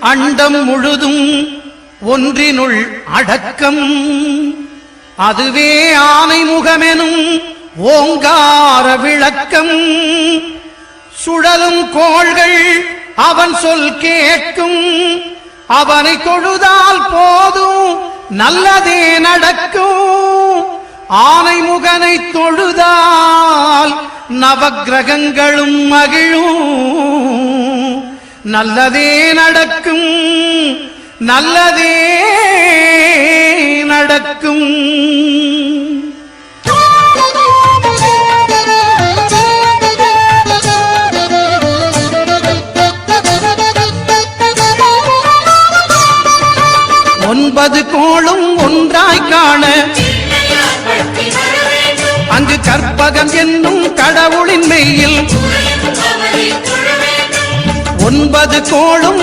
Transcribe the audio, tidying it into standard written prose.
அண்டம் முழுதும் ஒன்றினுள் அடக்கம் அதுவே ஆனை முகமெனும் ஓங்கார விளக்கம் சுழலும் கோள்கள் அவன் சொல் கேட்கும் அவனை தொழுதால் போதும் நல்லதே நடக்கும் ஆனை முகனை தொழுதால் நவக்கிரகங்களும் மகிழும் நல்லதே நடக்கும் நல்லதே நடக்கும் ஒன்பது கோளும் ஒன்றாய் காண அங்கு கற்பகம் என்னும் கடவுளின் மெய்யில் ஒன்பது கோளும்